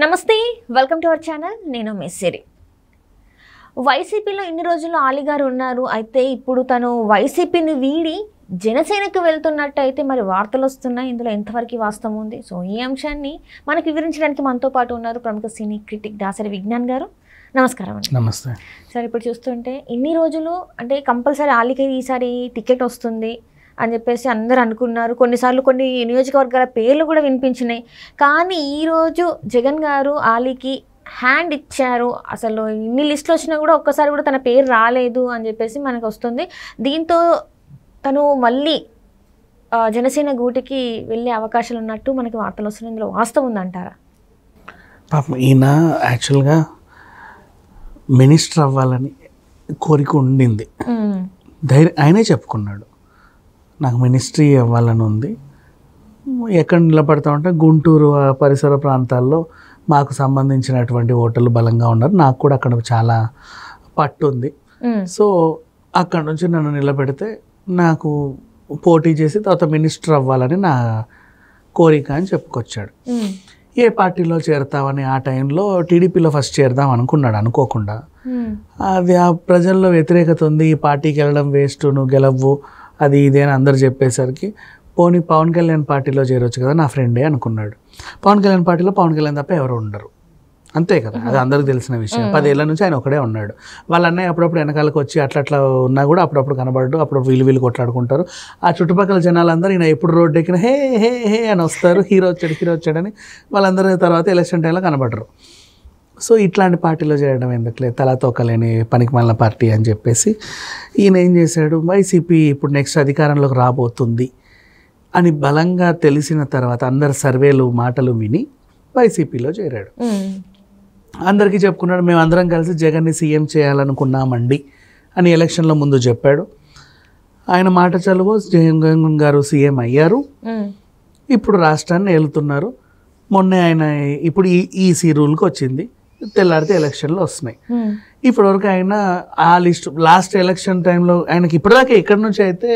నమస్తే, welcome to our channel. నేను మెస్సిరి. వైసీపీలో ఇన్ని రోజులు ఆలీ గారు ఉన్నారు. అయితే ఇప్పుడు తను వైసీపీని వీడి జనసేనకు వెళ్తున్నట్టు అయితే మరి వార్తలు వస్తున్నాయి. ఇందులో ఎంతవరకు వాస్తవం ఉంది? సో ఈ అంశాన్ని మనకు వివరించడానికి మనతో పాటు ఉన్నారు ప్రముఖ సినీ క్రిటిక్ దాసరి విజ్ఞాన్ గారు. నమస్కారం అండి. నమస్తే సార్. ఇప్పుడు చూస్తుంటే ఇన్ని రోజులు అంటే కంపల్సరీ ఆలీకి ఈసారి టికెట్ వస్తుంది అని చెప్పేసి అందరూ అనుకున్నారు. కొన్నిసార్లు కొన్ని నియోజకవర్గాల పేర్లు కూడా వినిపించినాయి. కానీ ఈరోజు జగన్ గారు ఆలీకి హ్యాండ్ ఇచ్చారు. అసలు ఇన్ని లిస్టులు వచ్చినా కూడా ఒక్కసారి కూడా తన పేరు రాలేదు అని చెప్పేసి మనకు వస్తుంది. దీంతో తను మళ్ళీ జనసేన గూటికి వెళ్ళే అవకాశాలు ఉన్నట్టు మనకి వార్తలు వస్తున్నాయి. ఇందులో వాస్తవం ఉందంటారా? పాపం ఈయన యాక్చువల్గా మినిస్టర్ అవ్వాలని కోరిక ఉండింది. ఆయనే చెప్పుకున్నాడు, నాకు మినిస్ట్రీ అవ్వాలని ఉంది. ఎక్కడ నిలబడతామంటే గుంటూరు పరిసర ప్రాంతాల్లో మాకు సంబంధించినటువంటి ఓటర్లు బలంగా ఉన్నారు, నాకు కూడా అక్కడ చాలా పట్టు ఉంది. సో అక్కడ నుంచి నన్ను నిలబెడితే నాకు పోటీ చేసి తర్వాత మినిస్టర్ అవ్వాలని నా కోరిక అని చెప్పుకొచ్చాడు. ఏ పార్టీలో చేరతామని ఆ టైంలో టీడీపీలో ఫస్ట్ చేరదాం అనుకున్నాడు. అనుకోకుండా అది ఆ ప్రజల్లో వ్యతిరేకత ఉంది, ఈ పార్టీకి వెళ్ళడం వేస్ట్, నువ్వు గెలవ్వు, అది ఇదే అని అందరు చెప్పేసరికి పోనీ పవన్ కళ్యాణ్ పార్టీలో చేరొచ్చు కదా, నా ఫ్రెండే అనుకున్నాడు. పవన్ కళ్యాణ్ పార్టీలో పవన్ కళ్యాణ్ తప్ప ఎవరు ఉండరు, అంతే కదా, అది అందరికి తెలిసిన విషయం. 10 ఏళ్ల నుంచి ఆయన ఒకడే ఉన్నాడు. వాళ్ళ అన్నయ్య అప్పుడప్పుడు వెనకాలకు వచ్చి అట్లా ఉన్నా కూడా అప్పుడప్పుడు కనబడ్డు, అప్పుడప్పుడు వీళ్ళు కొట్లాడుకుంటారు. ఆ చుట్టుపక్కల జనాలందరూ ఈయన ఎప్పుడు రోడ్డు ఎక్కిన హే హే హే అని వస్తారు, హీరో వచ్చాడని. వాళ్ళందరూ తర్వాత ఎలక్షన్ టైంలో కనబడరు. సో ఇట్లాంటి పార్టీలో చేయడం ఎందుకులే, తలా తోకలేని పనికి మాలిన పార్టీ అని చెప్పేసి ఈయన ఏం చేశాడు, వైసీపీ ఇప్పుడు నెక్స్ట్ అధికారంలోకి రాబోతుంది అని బలంగా తెలిసిన తర్వాత అందరు సర్వేలు మాటలు విని వైసీపీలో చేరాడు. అందరికీ చెప్పుకున్నాడు, మేము అందరం కలిసి జగన్ని సీఎం చేయాలనుకున్నామండి అని ఎలక్షన్ల ముందు చెప్పాడు. ఆయన మాట చలువు జగన్ గారు సీఎం అయ్యారు, ఇప్పుడు రాష్ట్రాన్ని ఏలుతున్నారు. మొన్నే ఆయన ఇప్పుడు ఈసీ రూల్కి వచ్చింది, తెల్లారితే ఎలక్షన్లు వస్తున్నాయి. ఇప్పటివరకు ఆయన ఆ లిస్ట్ లాస్ట్ ఎలక్షన్ టైంలో ఆయనకి ఇప్పటిదాకా ఎక్కడి నుంచి అయితే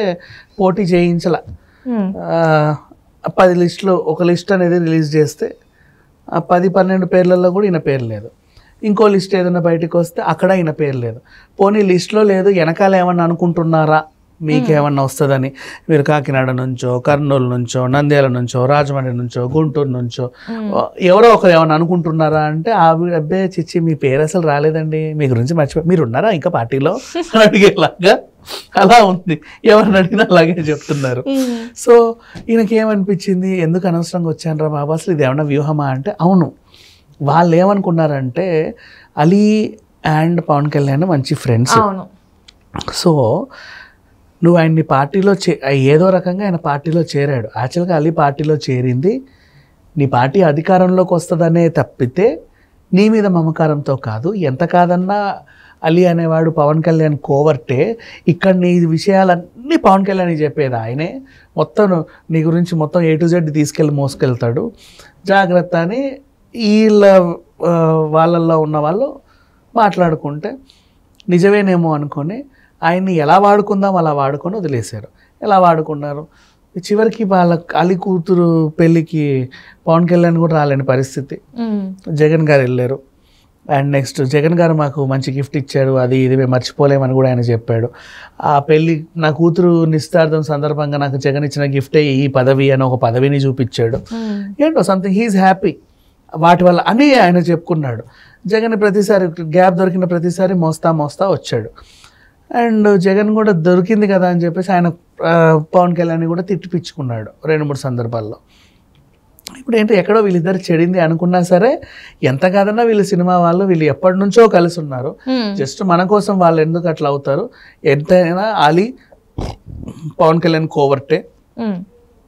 పోటీ చేయించాల. 10 లిస్టులు ఒక లిస్ట్ అనేది రిలీజ్ చేస్తే ఆ 10-12 పేర్లలో కూడా ఈయన పేరు లేదు. ఇంకో లిస్ట్ ఏదైనా బయటకు వస్తే అక్కడ ఈయన పేరు లేదు. పోనీ లిస్టులో లేదు, వెనకాల ఏమన్నా అనుకుంటున్నారా మీకేమన్నా వస్తుందని, మీరు కాకినాడ నుంచో, కర్నూలు నుంచో, నంద్యాల నుంచో, రాజమండ్రి నుంచో, గుంటూరు నుంచో ఎవరో ఒకరు ఏమన్నా అనుకుంటున్నారా అంటే ఆవిడ అబ్బే చిచ్చి మీ పేరు అసలు రాలేదండి, మీ గురించి మర్చిపోయి, మీరు ఉన్నారా ఇంకా పార్టీలో అని అడిగేలాగా అలా ఉంది. ఎవరిని అడిగినా అలాగే చెప్తున్నారు. సో ఈయనకి ఏమనిపించింది, ఎందుకు అనవసరంగా వచ్చాను రా బాబా, అసలు ఇది ఏమన్నా వ్యూహమా అంటే అవును. వాళ్ళు ఏమనుకున్నారంటే అలీ అండ్ పవన్ కళ్యాణ్ మంచి ఫ్రెండ్స్. సో నువ్వు ఆయన్ని పార్టీలో ఏదో రకంగా ఆయన పార్టీలో చేరాడు. యాక్చువల్గా అలీ పార్టీలో చేరింది నీ పార్టీ అధికారంలోకి వస్తుందనే తప్పితే నీ మీద మమకారంతో కాదు. ఎంత కాదన్నా అలీ అనేవాడు పవన్ కళ్యాణ్ కోవర్టే. ఇక్కడ నీ విషయాలన్నీ పవన్ కళ్యాణ్ చెప్పేది ఆయనే. మొత్తం నీ గురించి మొత్తం A to Z తీసుకెళ్ళి మోసుకెళ్తాడు, జాగ్రత్త అని వాళ్ళల్లో ఉన్న వాళ్ళు మాట్లాడుకుంటే నిజమేనేమో అనుకొని ఆయన్ని ఎలా వాడుకుందాం అలా వాడుకొని వదిలేశారు. ఎలా వాడుకున్నారు, చివరికి వాళ్ళ అలీ కూతురు పెళ్ళికి పవన్ కళ్యాణ్ కూడా రాలేని పరిస్థితి. జగన్ గారు వెళ్ళారు. అండ్ నెక్స్ట్ జగన్ గారు మాకు మంచి గిఫ్ట్ ఇచ్చాడు, అది ఇది మేము మర్చిపోలేమని కూడా ఆయన చెప్పాడు. ఆ పెళ్ళి నా కూతురు నిశ్చితార్థం సందర్భంగా నాకు జగన్ ఇచ్చిన గిఫ్టే ఈ పదవి అని ఒక పదవిని చూపించాడు. ఏంటో సంథింగ్ హీఈస్ హ్యాపీ వాటి వల్ల అని ఆయన చెప్పుకున్నాడు. జగన్ ప్రతిసారి గ్యాప్ దొరికిన ప్రతిసారి మోస్తా వచ్చాడు. అండ్ జగన్ కూడా దొరికింది కదా అని చెప్పేసి ఆయన పవన్ కళ్యాణ్ కూడా తిట్టిపిచ్చుకున్నాడు 2-3 సందర్భాల్లో. ఇప్పుడు ఏంటి ఎక్కడో వీళ్ళిద్దరు చెడింది అనుకున్నా సరే, ఎంత కాదన్నా వీళ్ళు సినిమా వాళ్ళు, వీళ్ళు ఎప్పటి నుంచో కలిసి ఉన్నారు. జస్ట్ మన కోసం వాళ్ళు ఎందుకు అట్లా అవుతారు? ఎంతైనా అలీ పవన్ కళ్యాణ్ కోవర్టే,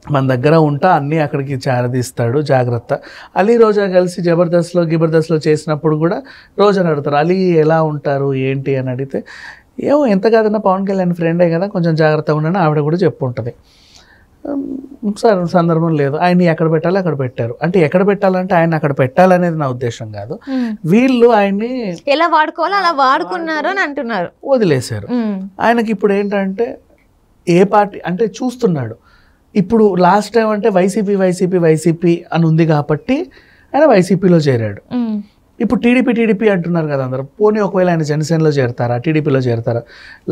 మన దగ్గర ఉంటా అన్నీ అక్కడికి చేరదీస్తాడు, జాగ్రత్త. అలీ రోజా కలిసి గిబర్దస్త్లో చేసినప్పుడు కూడా రోజాని అడుగుతారు అలీ ఎలా ఉంటారు ఏంటి అని అడిగితే, ఏమో ఎంత కాదన్నా పవన్ కళ్యాణ్ ఫ్రెండే కదా, కొంచెం జాగ్రత్తగా ఉండని ఆవిడ కూడా చెప్పుంటుంది. సార్ సందర్భం లేదు, ఆయన్ని ఎక్కడ పెట్టాలి అక్కడ పెట్టారు. అంటే ఎక్కడ పెట్టాలంటే ఆయన అక్కడ పెట్టాలనేది నా ఉద్దేశం కాదు, వీళ్ళు ఆయన్ని ఎలా వాడుకోవాలో అలా వాడుకున్నారు అని అంటున్నారు, వదిలేశారు. ఆయనకి ఇప్పుడు ఏంటంటే ఏ పార్టీ అంటే చూస్తున్నాడు. ఇప్పుడు లాస్ట్ టైం అంటే వైసీపీ అని ఉంది కాబట్టి ఆయన వైసీపీలో చేరాడు. ఇప్పుడు టీడీపీ అంటున్నారు కదా అందరూ. పోనీ ఒకవేళ ఆయన జనసేనలో చేరతారా, టీడీపీలో చేరతారా,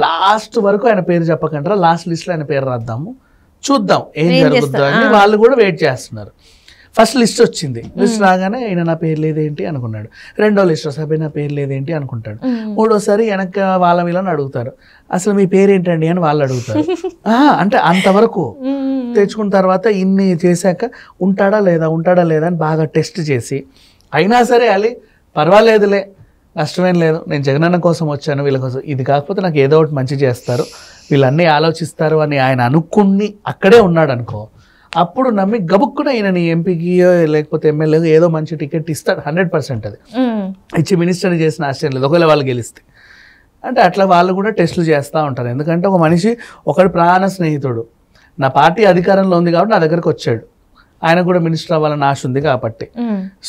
లాస్ట్ వరకు ఆయన పేరు చెప్పకంటారా, లాస్ట్ లిస్ట్లో ఆయన పేరు రాద్దాము, చూద్దాం ఏం జరుగుతుందో అని వాళ్ళు కూడా వెయిట్ చేస్తున్నారు. ఫస్ట్ లిస్ట్ వచ్చింది, లిస్ట్ రాగానే ఈయన నా పేరు లేదేంటి అనుకున్నాడు. రెండో లిస్ట్ వస్తే నా పేరు లేదేంటి అనుకుంటాడు. మూడోసారి వెనక వాళ్ళ వీళ్ళని అడుగుతారు, అసలు మీ పేరు ఏంటండి అని వాళ్ళు అడుగుతారు. అంటే అంతవరకు తెచ్చుకున్న తర్వాత ఇన్ని చేశాక ఉంటాడా లేదా అని బాగా టెస్ట్ చేసి, అయినా సరే అలీ పర్వాలేదులే, నష్టమేం లేదు, నేను జగనన్న కోసం వచ్చాను, వీళ్ళ కోసం, ఇది కాకపోతే నాకు ఏదో ఒకటి మంచి చేస్తారు, వీళ్ళన్నీ ఆలోచిస్తారు అని ఆయన అనుకుని అక్కడే ఉన్నాడు అనుకో, అప్పుడు నమ్మి గబుక్కున ఈయనని ఎంపీకి లేకపోతే ఎమ్మెల్యేకి ఏదో మంచి టికెట్ ఇస్తాడు 100%. అది ఇచ్చి మినిస్టర్ని చేసిన ఆశ్చర్యం లేదు ఒకవేళ వాళ్ళు గెలిస్తే. అంటే అట్లా వాళ్ళు కూడా టెస్టులు చేస్తూ ఉంటారు. ఎందుకంటే ఒక మనిషి ఒకటి ప్రాణ స్నేహితుడు, నా పార్టీ అధికారంలో ఉంది కాబట్టి నా దగ్గరకు వచ్చాడు, ఆయన కూడా మినిస్టర్ అవ్వాలని ఆశ ఉంది కాబట్టి.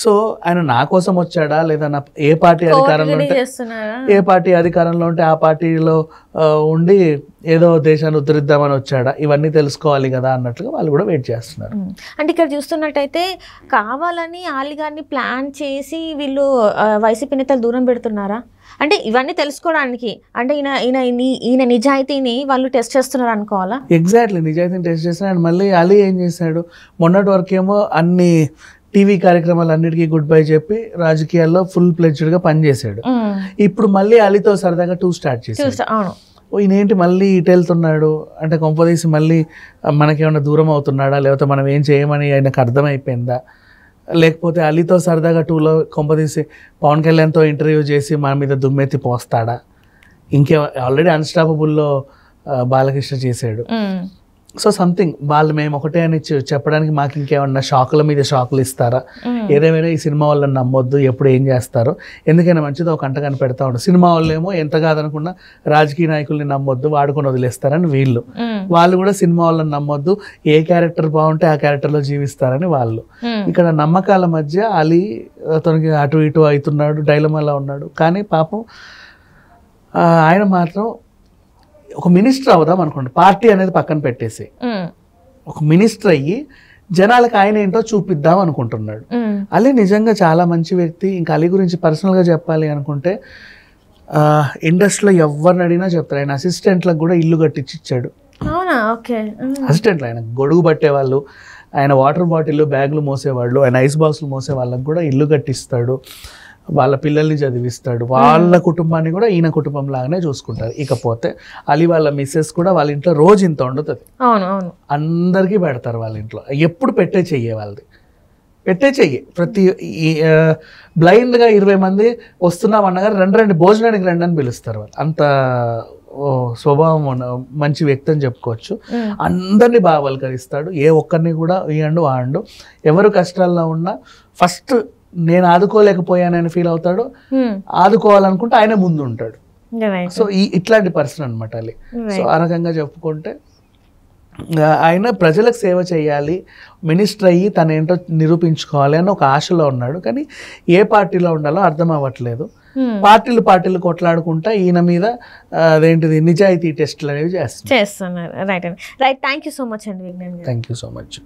సో ఆయన నా కోసం వచ్చాడా లేదా నా ఏ పార్టీ అధికారంలో ఉంటే ఆ పార్టీలో ఉండి ఏదో దేశాన్ని ఉద్ధరిద్దామని వచ్చాడా, ఇవన్నీ తెలుసుకోవాలి కదా అన్నట్లుగా వాళ్ళు కూడా వెయిట్ చేస్తున్నారు. అంటే ఇక్కడ చూస్తున్నట్టయితే కావాలని ఆలిగాన్ని ప్లాన్ చేసి వీళ్ళు వైసీపీ నేతలు దూరం పెడుతున్నారా? అంటే ఇవన్నీ తెలుసుకోవడానికి, అంటే ఈయన నిజాయితీని వాళ్ళు టెస్ట్ చేస్తున్నారు అనుకోవాలా? ఎగ్జాక్ట్లీ, నిజాయితీని టెస్ట్ చేస్తున్నారు. అండ్ మళ్ళీ అలీ ఏం చేశాడు, మొన్నటి వరకేమో అన్ని టీవీ కార్యక్రమాలు అన్నిటికీ గుడ్ బై చెప్పి రాజకీయాల్లో ఫుల్ ప్లెడ్జ్డ్గా పనిచేశాడు. ఇప్పుడు మళ్ళీ అలీతో సరదాగా స్టార్ట్ చేశాడు. ఈయనేంటి మళ్ళీ ఇటు వెళ్తున్నాడు అంటే కొంపదీసి మళ్ళీ మనకేమన్నా దూరం అవుతున్నాడా, లేకపోతే మనం ఏం చేయమని ఆయనకు అర్థమైపోయిందా, లేకపోతే అలీతో సరదాగా టూలో కొంపదీసి పవన్ కళ్యాణ్తో ఇంటర్వ్యూ చేసి మన మీద దుమ్మెత్తి పోస్తాడా, ఆల్రెడీ అన్స్టాపబుల్లో బాలకృష్ణ చేశాడు. సో సంథింగ్ వాళ్ళు మేము ఒకటే అని చెప్పడానికి మాకు ఇంకేమన్నా షాకుల మీద షాకులు ఇస్తారా, ఏదేమైనా ఈ సినిమా వాళ్ళని నమ్మొద్దు, ఎప్పుడు ఏం చేస్తారో, ఎందుకైనా మంచిది ఒక కంటగాని పెడతా ఉంటారు. సినిమా వాళ్ళు ఏమో ఎంత కాదనుకున్నా రాజకీయ నాయకుల్ని నమ్మొద్దు, వాడుకొని వదిలేస్తారని వీళ్ళు, వాళ్ళు కూడా సినిమా వాళ్ళని నమ్మొద్దు, ఏ క్యారెక్టర్ బాగుంటే ఆ క్యారెక్టర్లో జీవిస్తారని వాళ్ళు. ఇక్కడ నమ్మకాల మధ్య అలీ అతనికి అటు ఇటు అవుతున్నాడు, డైలమాలో ఉన్నాడు. కానీ పాపం ఆయన మాత్రం ఒక మినిస్టర్ అవుదాం అనుకోండి, పార్టీ అనేది పక్కన పెట్టేసి ఒక మినిస్టర్ అయ్యి జనాలకు ఆయన ఏంటో చూపిద్దాం అనుకుంటున్నాడు. అలీ నిజంగా చాలా మంచి వ్యక్తి. ఇంకా అలీ గురించి పర్సనల్గా చెప్పాలి అనుకుంటే ఇండస్ట్రీలో ఎవరిని అడిగినా చెప్తారు, ఆయన అసిస్టెంట్లకు కూడా ఇల్లు కట్టించి ఇచ్చాడు. అసిస్టెంట్లు ఆయన గొడుగు పట్టేవాళ్ళు, ఆయన వాటర్ బాటిల్ బ్యాగులు మోసేవాళ్ళు, ఆయన ఐస్ బాక్స్లు మోసే వాళ్ళకి కూడా ఇల్లు కట్టిస్తాడు, వాళ్ళ పిల్లల్ని చదివిస్తాడు, వాళ్ళ కుటుంబాన్ని కూడా ఈయన కుటుంబం లాగానే చూసుకుంటారు. ఇకపోతే అలీ వాళ్ళ మిస్సెస్ కూడా వాళ్ళ ఇంట్లో రోజు ఇంత వండుతుంది, అందరికీ పెడతారు వాళ్ళ ఇంట్లో. ఎప్పుడు పెట్టే చెయ్యే వాళ్ళది, పెట్టే చెయ్యి. ప్రతి బ్లైండ్గా 20 మంది వస్తున్నాం అన్నగా రెండు భోజనానికి రండి అని పిలుస్తారు వాళ్ళు. అంత స్వభావం మంచి వ్యక్తి అని చెప్పుకోవచ్చు. అందరినీ బాగా పలకరిస్తాడు, ఏ ఒక్కరిని కూడా ఈయండు ఆండు. ఎవరు కష్టాల్లో ఉన్నా ఫస్ట్ నేను ఆదుకోలేకపోయానని ఫీల్ అవుతాడు, ఆదుకోవాలనుకుంటే ఆయన ముందు ఉంటాడు. సో ఇట్లాంటి పర్సన్ అనమాట అది. సో ఆ రకంగా చెప్పుకుంటే ఆయన ప్రజలకు సేవ చేయాలి, మినిస్టర్ అయ్యి తనేంటో నిరూపించుకోవాలి అని ఒక ఆశలో ఉన్నాడు. కానీ ఏ పార్టీలో ఉండాలో అర్థం అవ్వట్లేదు. పార్టీలు కొట్లాడుకుంటా ఈయన మీద అదేంటిది నిజాయితీ టెస్టులు అనేవి చేస్తున్నారు. Right. Thank you so much అండి. Thank you so much.